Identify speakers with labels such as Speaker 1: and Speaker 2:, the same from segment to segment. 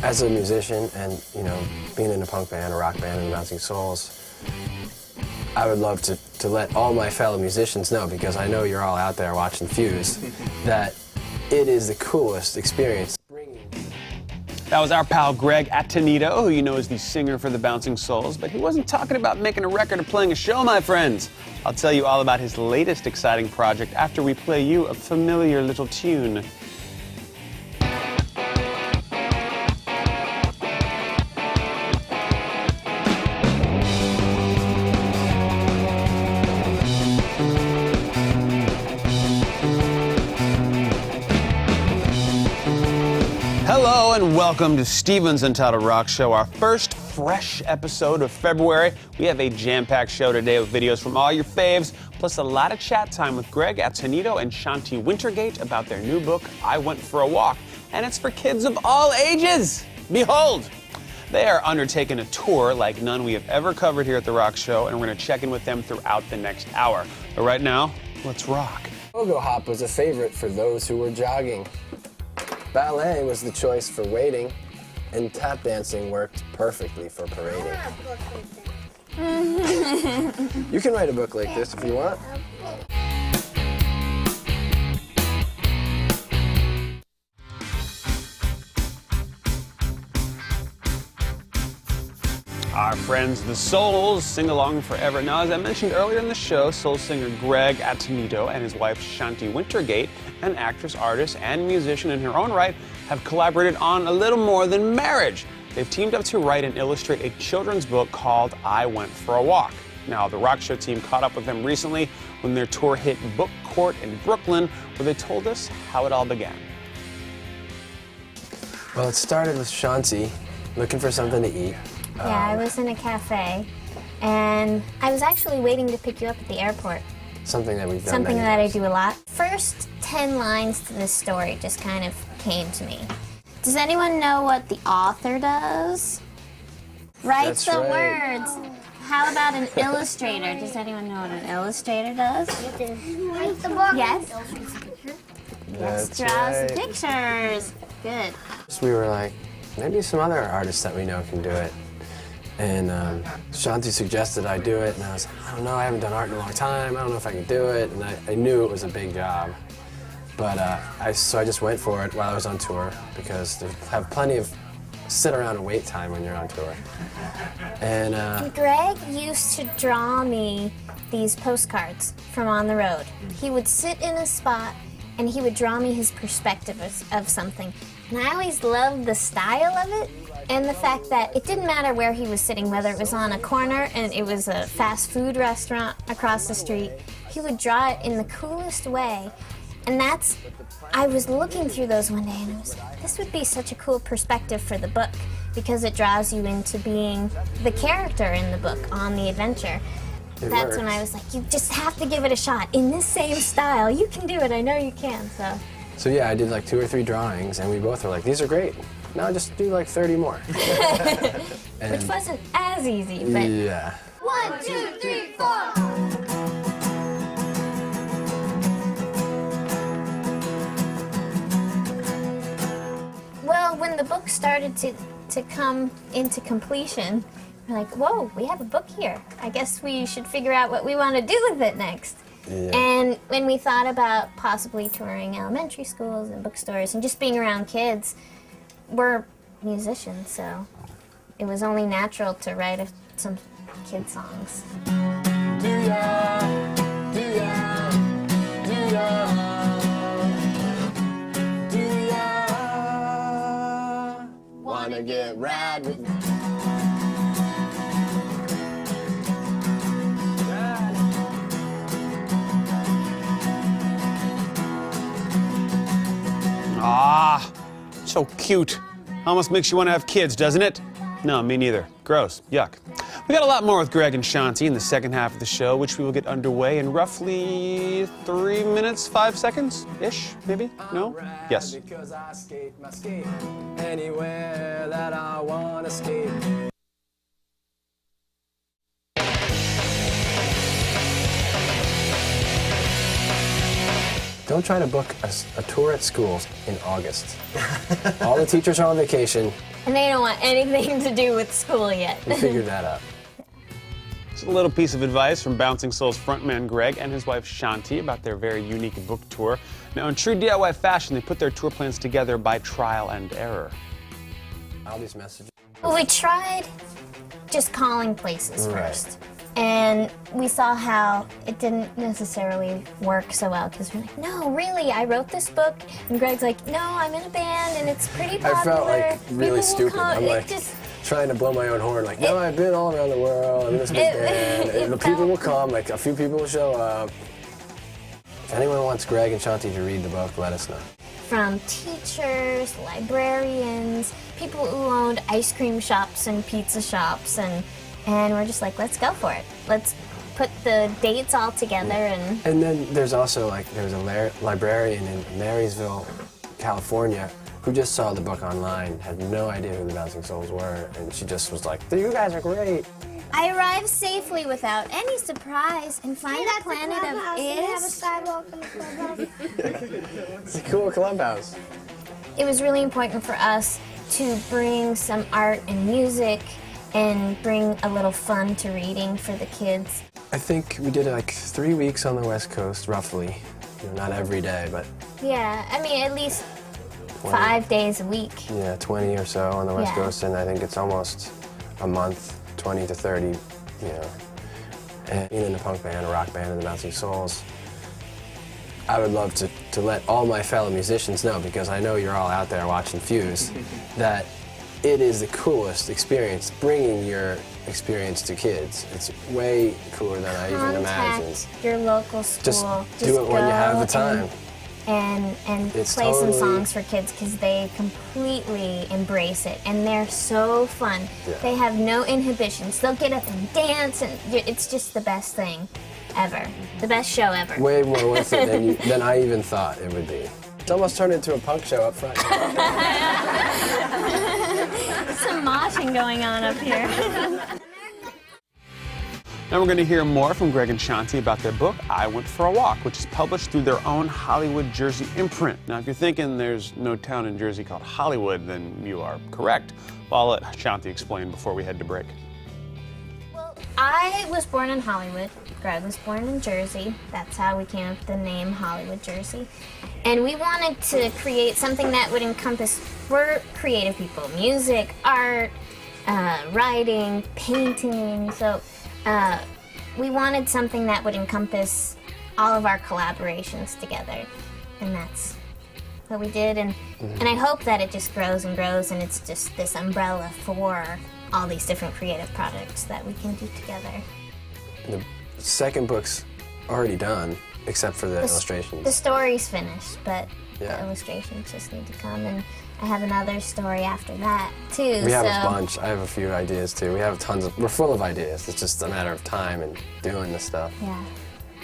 Speaker 1: As a musician and, you know, being in a punk band, a rock band, and Bouncing Souls, I would love to let all my fellow musicians know, because I know you're all out there watching Fuse, that it is the coolest experience.
Speaker 2: That was our pal Greg Attonito, who you know is the singer for the Bouncing Souls, but he wasn't talking about making a record or playing a show, my friends. I'll tell you all about his latest exciting project after we play you a familiar little tune. Hello and welcome to Steven's Untitled Rock Show, our first fresh episode of February. We have a jam-packed show today with videos from all your faves, plus a lot of chat time with Greg Attonito and Shanti Wintergate about their new book, I Went for a Walk. And it's for kids of all ages. Behold! They are undertaking a tour like none we have ever covered here at the Rock Show, and we're going to check in with them throughout the next hour. But right now, let's rock.
Speaker 1: Go-go hop was a favorite for those who were jogging. Ballet was the choice for waiting, and tap dancing worked perfectly for parading. You can write a book like this if you want.
Speaker 2: Our friends, the Souls, sing along forever. Now, as I mentioned earlier in the show, soul singer Greg Attonito and his wife Shanti Wintergate, an actress, artist, and musician in her own right, have collaborated on a little more than marriage. They've teamed up to write and illustrate a children's book called I Went for a Walk. Now, the Rock Show team caught up with them recently when their tour hit Book Court in Brooklyn, where they told us how it all began.
Speaker 1: Well, it started with Shanti looking for something to eat.
Speaker 3: Yeah, I was in a cafe, and I was actually waiting to pick you up at the airport.
Speaker 1: Something that we've done.
Speaker 3: Something
Speaker 1: many
Speaker 3: that
Speaker 1: times.
Speaker 3: I do a lot. First 10 lines to this story just kind of came to me. Does anyone know what the author does? Writes the words. How about an illustrator? Does anyone know what an illustrator does?
Speaker 4: Write the book.
Speaker 3: Yes.
Speaker 1: That's
Speaker 3: Draws
Speaker 1: right.
Speaker 3: pictures. Good.
Speaker 1: So we were like, maybe some other artists that we know can do it. And Shanti suggested I do it, and I was like, I don't know, I haven't done art in a long time, I don't know if I can do it, and I knew it was a big job. But so I just went for it while I was on tour, because they have plenty of sit around and wait time when you're on tour. And
Speaker 3: Greg used to draw me these postcards from on the road. He would sit in a spot and he would draw me his perspective of something. And I always loved the style of it and the fact that it didn't matter where he was sitting, whether it was on a corner and it was a fast food restaurant across the street. He would draw it in the coolest way. And I was looking through those one day and I was like, this would be such a cool perspective for the book, because it draws you into being the character in the book on the adventure. That's when I was like, you just have to give it a shot in this same style. You can do it, I know you can.
Speaker 1: so yeah, I did like 2 or 3 drawings, and we both were like, these are great. Now just do like 30 more.
Speaker 3: Which wasn't as easy, but...
Speaker 1: Yeah.
Speaker 4: 1, 2, 3, 4.
Speaker 3: Well, when the book started to come into completion, we're like, whoa, we have a book here. I guess we should figure out what we want to do with it next.
Speaker 1: Yeah.
Speaker 3: And when we thought about possibly touring elementary schools and bookstores and just being around kids, we're musicians, so it was only natural to write some kid songs.
Speaker 1: Do ya, do ya, do ya, wanna get rad with me?
Speaker 2: Ah, so cute. Almost makes you want to have kids, doesn't it? No, me neither. Gross. Yuck. We got a lot more with Greg and Shanti in the second half of the show, which we will get underway in roughly 3 minutes, 5 seconds-ish, maybe? No? Yes.
Speaker 1: Because I skate my skate anywhere that I want to skate. Don't try to book a tour at schools in August. All the teachers are on vacation.
Speaker 3: And they don't want anything to do with school yet.
Speaker 1: We figured that out.
Speaker 2: Just a little piece of advice from Bouncing Souls frontman Greg and his wife Shanti about their very unique book tour. Now, in true DIY fashion, they put their tour plans together by trial and error.
Speaker 1: All these messages.
Speaker 3: Well, we tried just calling places first. And we saw how it didn't necessarily work so well because we're like, no, really, I wrote this book. And Greg's like, no, I'm in a band and it's pretty popular.
Speaker 1: I felt like really stupid. I'm like
Speaker 3: just,
Speaker 1: trying to blow my own horn. Like, no, I've been all around the world. I'm in this big band. And the people will come. Like, a few people will show up. If anyone wants Greg and Shanti to read the book, let us know.
Speaker 3: From teachers, librarians, people who owned ice cream shops and pizza shops, and we're just like, let's go for it. Let's put the dates all together and
Speaker 1: then there's also like there's a librarian in Marysville, California, who just saw the book online, had no idea who the Bouncing Souls were, and she just was like, you guys are great.
Speaker 3: I arrived safely without any surprise and find a planet of
Speaker 4: They have a
Speaker 3: is.
Speaker 4: sidewalk in the clubhouse.
Speaker 1: It's a cool clubhouse.
Speaker 3: It was really important for us to bring some art and music and bring a little fun to reading for the kids.
Speaker 1: I think we did like 3 weeks on the West Coast, roughly. You know, not every day, but
Speaker 3: Yeah, I mean, at least
Speaker 1: 20.
Speaker 3: 5 days a week.
Speaker 1: Yeah, 20 or so on the West
Speaker 3: Yeah.
Speaker 1: Coast, and I think it's almost a month, 20 to 30, you know. And being in a punk band, a rock band, and the Bouncing Souls, I would love to let all my fellow musicians know, because I know you're all out there watching Fuse, that it is the coolest experience, bringing your experience to kids. It's way cooler than I even imagined.
Speaker 3: Contact your local school.
Speaker 1: Just do it when you have the
Speaker 3: go
Speaker 1: time.
Speaker 3: And
Speaker 1: It's
Speaker 3: play some
Speaker 1: totally-
Speaker 3: songs for kids because they completely embrace it and they're so fun.
Speaker 1: Yeah.
Speaker 3: They have no inhibitions. They'll get up and dance and it's just the best thing ever. The best show ever.
Speaker 1: Way more worth it than I even thought it would be. It's almost turned into a punk show up front.
Speaker 3: Some moshing going on up here.
Speaker 2: Now we're going to hear more from Greg and Shanti about their book, I Went for a Walk, which is published through their own Hollywood, Jersey imprint. Now, if you're thinking there's no town in Jersey called Hollywood, then you are correct. Well, I'll let Shanti explain before we head to break.
Speaker 3: Well, I was born in Hollywood. Greg was born in Jersey. That's how we came up with the name Hollywood, Jersey. And we wanted to create something that would encompass, we're creative people, music, art, writing, painting. So we wanted something that would encompass all of our collaborations together. And that's what we did. And I hope that it just grows and grows and it's just this umbrella for all these different creative projects that we can do together.
Speaker 1: The second book's already done, except for the illustrations.
Speaker 3: The story's finished, but
Speaker 1: Yeah.
Speaker 3: the illustrations just need to come, and I have another story after that too.
Speaker 1: We have
Speaker 3: so
Speaker 1: a bunch. I have a few ideas too. We have tons of. We're full of ideas. It's just a matter of time and doing the stuff.
Speaker 3: yeah.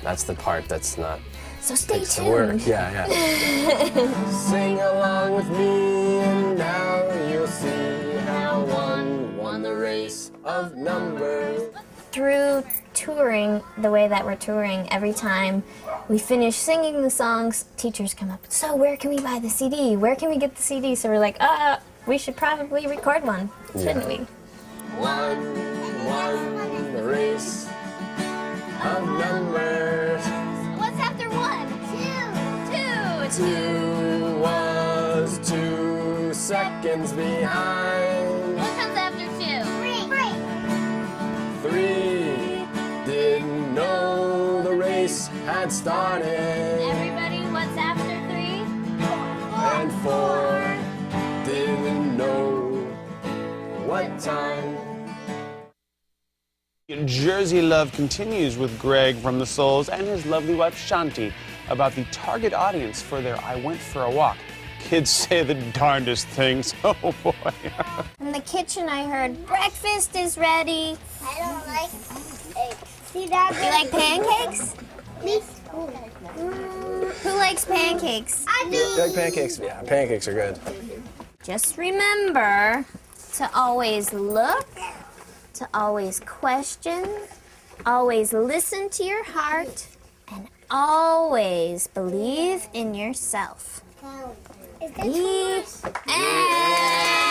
Speaker 1: That's the part that's not.
Speaker 3: So stay
Speaker 1: Takes the work.
Speaker 3: tuned.
Speaker 1: Yeah, yeah. Sing along with me, and now you'll see how one won the race of numbers.
Speaker 3: Through touring the way that we're touring, every time we finish singing the songs, teachers come up. So where can we buy the CD? Where can we get the CD? So we're like, we should probably record one, shouldn't we?
Speaker 1: One won the race of numbers.
Speaker 3: What's after one? Two.
Speaker 1: Two was 2 seconds behind.
Speaker 3: What comes after two?
Speaker 1: Three didn't know the race had started.
Speaker 3: Everybody, what's after three?
Speaker 1: And 4 didn't know what time.
Speaker 2: Jersey Love continues with Greg from the Souls and his lovely wife Shanti about the target audience for their I Went for a Walk. Kids say the darndest things. Oh boy.
Speaker 3: In the kitchen, I heard breakfast is ready.
Speaker 4: I don't like eggs. See that?
Speaker 3: You like pancakes?
Speaker 4: Me?
Speaker 3: Who likes pancakes?
Speaker 4: I
Speaker 1: You
Speaker 4: do.
Speaker 1: like pancakes? Yeah, pancakes are good.
Speaker 3: Just remember to always look, to always question, always listen to your heart, and always believe in yourself.
Speaker 4: Is that
Speaker 3: Be-
Speaker 4: too much?